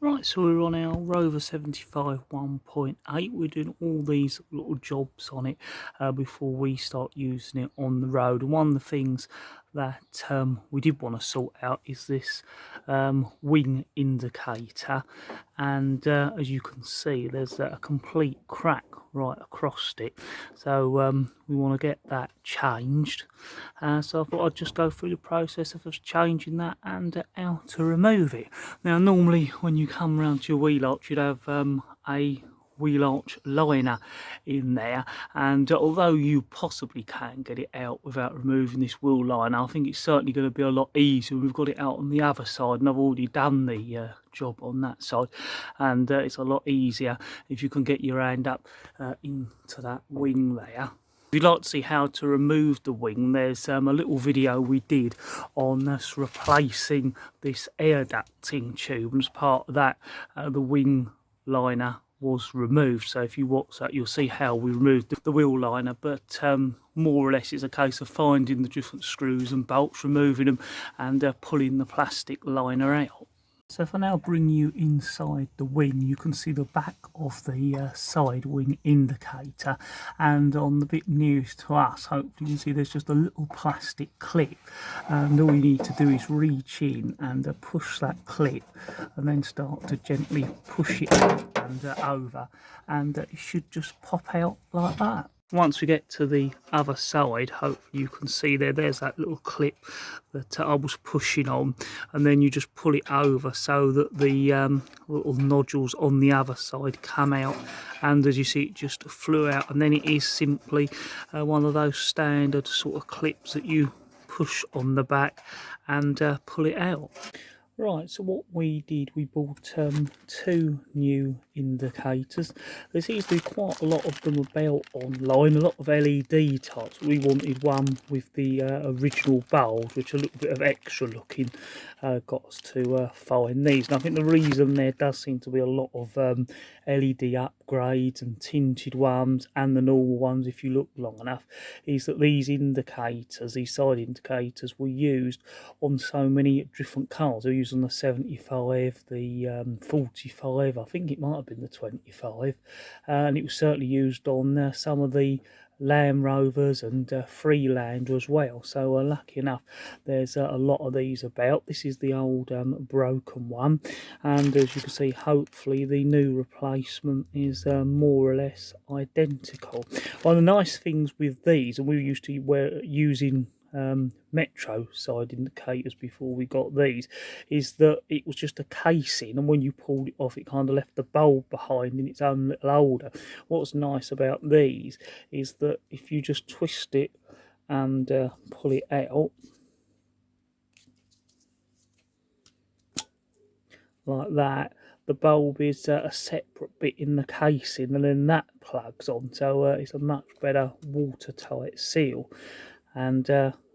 Right, so we're on our Rover 75 1.8. We're doing all these little jobs on it before we start using it on the road. And one of the things that we did want to sort out is this wing indicator. And as you can see, there's a complete crack right across it. So we want to get that changed. So I thought I'd just go through the process of us changing that and how to remove it. Now normally when you come round to your wheel arch, you'd have a wheel arch liner in there, and although you possibly can get it out without removing this wheel liner, I think it's certainly going to be a lot easier. We've got it out on the other side and I've already done the job on that side, and it's a lot easier if you can get your hand up into that wing there. If you'd like to see how to remove the wing, there's a little video we did on us replacing this air ducting tube, and as part of that the wing liner was removed. So if you watch that, you'll see how we removed the wheel liner, but more or less it's a case of finding the different screws and bolts, removing them and pulling the plastic liner out. So if I now bring you inside the wing, you can see the back of the side wing indicator, and on the bit nearest to us, hopefully you can see there's just a little plastic clip, and all you need to do is reach in and push that clip and then start to gently push it out and over, and it should just pop out like that. Once we get to the other side, hopefully you can see there's that little clip that I was pushing on, and then you just pull it over so that the little nodules on the other side come out, and as you see it just flew out, and then it is simply one of those standard sort of clips that you push on the back and pull it out. Right, so what we did, we bought two new indicators. There seems to be quite a lot of them about online, a lot of LED types. We wanted one with the original bulbs, which are a little bit of extra looking, got us to find these. And I think the reason there does seem to be a lot of LED upgrades and tinted ones and the normal ones, if you look long enough, is that these indicators, these side indicators, were used on so many different cars. They were used on the 75, the 45, I think it might have been the 25, and it was certainly used on some of the Land Rovers and Freelander as well. So lucky enough, there's a lot of these about. This is the old broken one, and as you can see, hopefully the new replacement is more or less identical. One of the nice things with these, and we used to using metro side indicators before we got these, is that it was just a casing, and when you pulled it off it kind of left the bulb behind in its own little holder. What's nice about these is that if you just twist it and pull it out like that, the bulb is a separate bit in the casing, and then that plugs on, so it's a much better watertight seal, and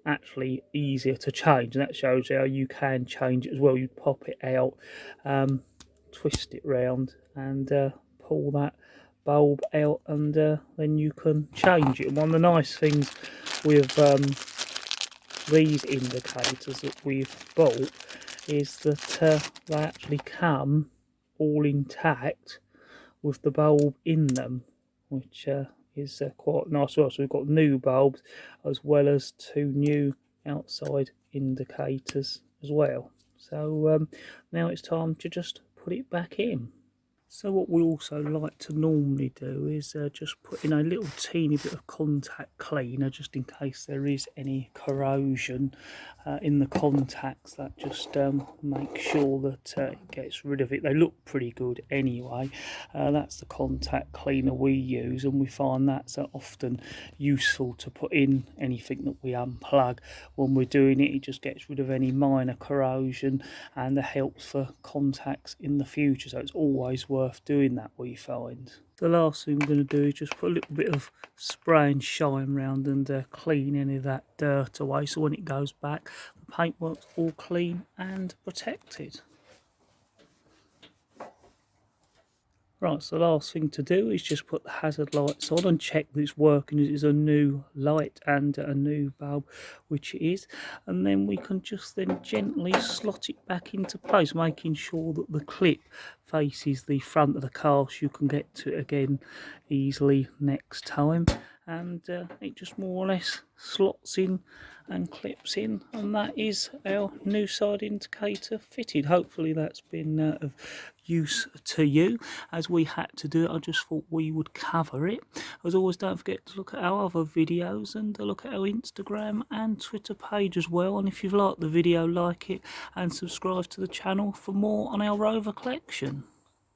actually easier to change. And that shows how you can change it as well. You pop it out, twist it round and pull that bulb out, and then you can change it. And one of the nice things with these indicators that we've bought is that they actually come all intact with the bulb in them, which is quite nice as well. So we've got new bulbs as well as two new outside indicators as well. So now it's time to just put it back in. So what we also like to normally do is just put in a little teeny bit of contact cleaner, just in case there is any corrosion in the contacts. That just makes sure that it gets rid of it. They look pretty good anyway. That's the contact cleaner we use, and we find that's often useful to put in anything that we unplug when we're doing it. It just gets rid of any minor corrosion and it helps for contacts in the future, so it's always worth doing that, we find. The last thing we're going to do is just put a little bit of spray and shine around and clean any of that dirt away, so when it goes back the paintwork's all clean and protected. Right, so the last thing to do is just put the hazard lights on and check that it's working. It is a new light and a new bulb, which it is. And then we can just then gently slot it back into place, making sure that the clip faces the front of the car so you can get to it again easily next time. And it just more or less slots in and clips in, and that is our new side indicator fitted. Hopefully that's been of use to you. As we had to do it, I just thought we would cover it. As always, don't forget to look at our other videos and look at our Instagram and Twitter page as well. And if you've liked the video, like it and subscribe to the channel for more on our Rover collection.